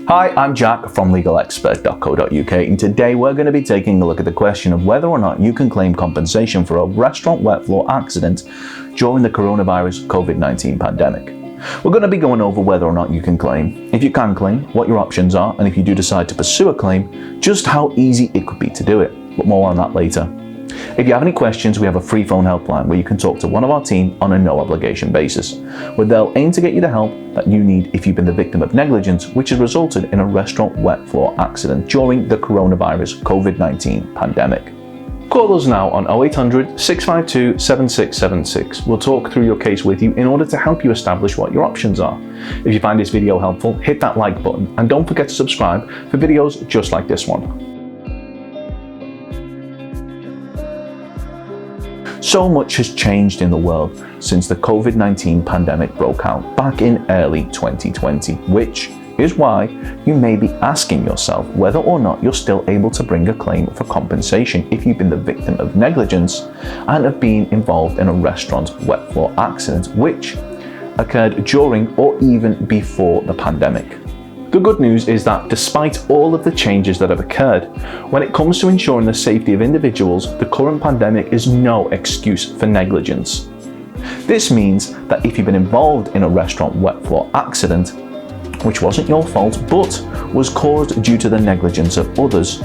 Hi, I'm Jack from legalexpert.co.uk, and today we're going to be taking a look at the question of whether or not you can claim compensation for a restaurant wet floor accident during the coronavirus COVID-19 pandemic. We're going to be going over whether or not you can claim, if you can claim, what your options are, and if you do decide to pursue a claim, just how easy it could be to do it. But more on that later. If you have any questions, we have a free phone helpline where you can talk to one of our team on a no obligation basis, where they'll aim to get you the help that you need if you've been the victim of negligence which has resulted in a restaurant wet floor accident during the coronavirus COVID-19 pandemic. Call us now on 0800 652 7676. We'll talk through your case with you in order to help you establish what your options are. If you find this video helpful, hit that like button and don't forget to subscribe for videos just like this one. So much has changed in the world since the COVID-19 pandemic broke out back in early 2020, which is why you may be asking yourself whether or not you're still able to bring a claim for compensation if you've been the victim of negligence and have been involved in a restaurant wet floor accident which occurred during or even before the pandemic. The good news is that despite all of the changes that have occurred, when it comes to ensuring the safety of individuals, the current pandemic is no excuse for negligence. This means that if you've been involved in a restaurant wet floor accident, which wasn't your fault but was caused due to the negligence of others,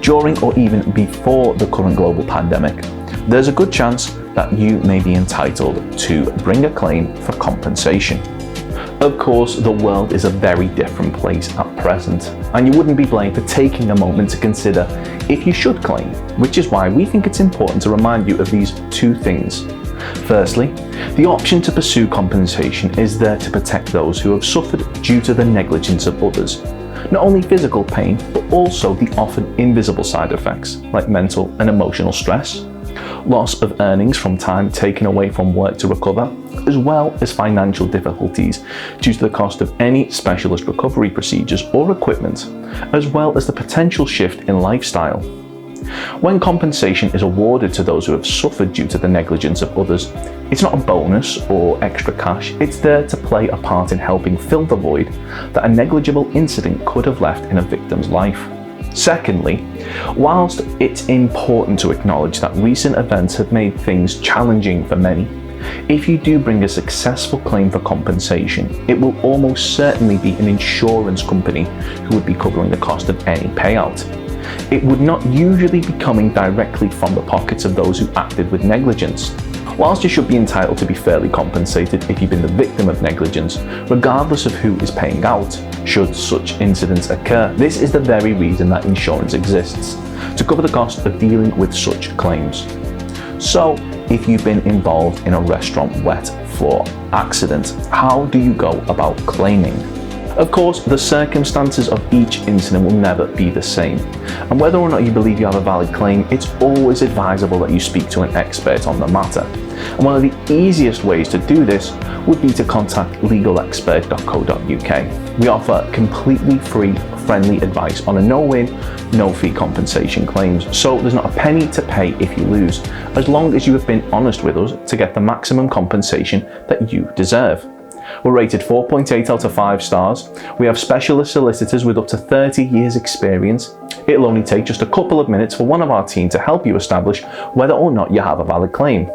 during or even before the current global pandemic, there's a good chance that you may be entitled to bring a claim for compensation. Of course, the world is a very different place at present, and you wouldn't be blamed for taking a moment to consider if you should claim, which is why we think it's important to remind you of these two things. Firstly, the option to pursue compensation is there to protect those who have suffered due to the negligence of others. Not only physical pain, but also the often invisible side effects like mental and emotional stress, loss of earnings from time taken away from work to recover, as well as financial difficulties due to the cost of any specialist recovery procedures or equipment, as well as the potential shift in lifestyle. When compensation is awarded to those who have suffered due to the negligence of others, it's not a bonus or extra cash, it's there to play a part in helping fill the void that a negligible incident could have left in a victim's life. Secondly, whilst it's important to acknowledge that recent events have made things challenging for many, if you do bring a successful claim for compensation, it will almost certainly be an insurance company who would be covering the cost of any payout. It would not usually be coming directly from the pockets of those who acted with negligence. Whilst you should be entitled to be fairly compensated if you've been the victim of negligence, regardless of who is paying out, should such incidents occur, this is the very reason that insurance exists, to cover the cost of dealing with such claims. So, if you've been involved in a restaurant wet floor accident, how do you go about claiming? Of course, the circumstances of each incident will never be the same, and whether or not you believe you have a valid claim, it's always advisable that you speak to an expert on the matter. And one of the easiest ways to do this would be to contact legalexpert.co.uk. We offer completely free, friendly advice on a no-win, no-fee compensation claims, so there's not a penny to pay if you lose, as long as you have been honest with us to get the maximum compensation that you deserve. We're rated 4.8 out of 5 stars. We have specialist solicitors with up to 30 years experience. It'll only take just a couple of minutes for one of our team to help you establish whether or not you have a valid claim.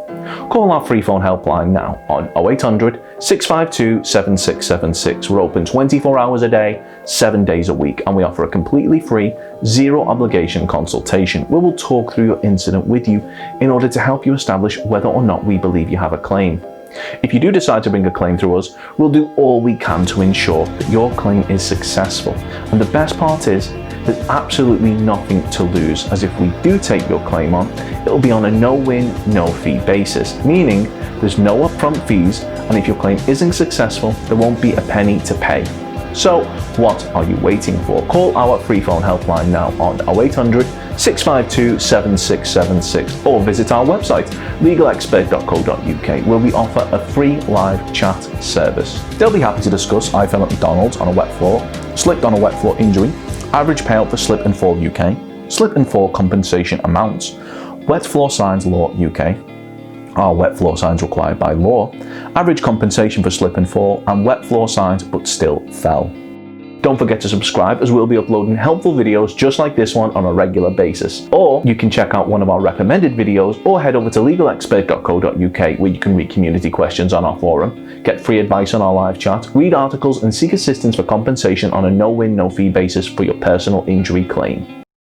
Call our free phone helpline now on 0800 652 7676. We're open 24 hours a day, 7 days a week, and we offer a completely free, zero obligation consultation where we'll talk through your incident with you in order to help you establish whether or not we believe you have a claim. If you do decide to bring a claim through us, we'll do all we can to ensure that your claim is successful. And the best part is, there's absolutely nothing to lose, as if we do take your claim on, it'll be on a no-win, no-fee basis, meaning there's no upfront fees, and if your claim isn't successful, there won't be a penny to pay. So, what are you waiting for? Call our free phone helpline now on 0800 652 7676 or visit our website legalexpert.co.uk where we offer a free live chat service. They'll be happy to discuss I fell at McDonald's on a wet floor, slipped on a wet floor injury, average payout for slip and fall UK, slip and fall compensation amounts, wet floor signs law UK, are wet floor signs required by law, average compensation for slip and fall, and wet floor signs but still fell. Don't forget to subscribe, as we'll be uploading helpful videos just like this one on a regular basis. Or you can check out one of our recommended videos, or head over to legalexpert.co.uk where you can read community questions on our forum, get free advice on our live chat, read articles and seek assistance for compensation on a no-win, no-fee basis for your personal injury claim.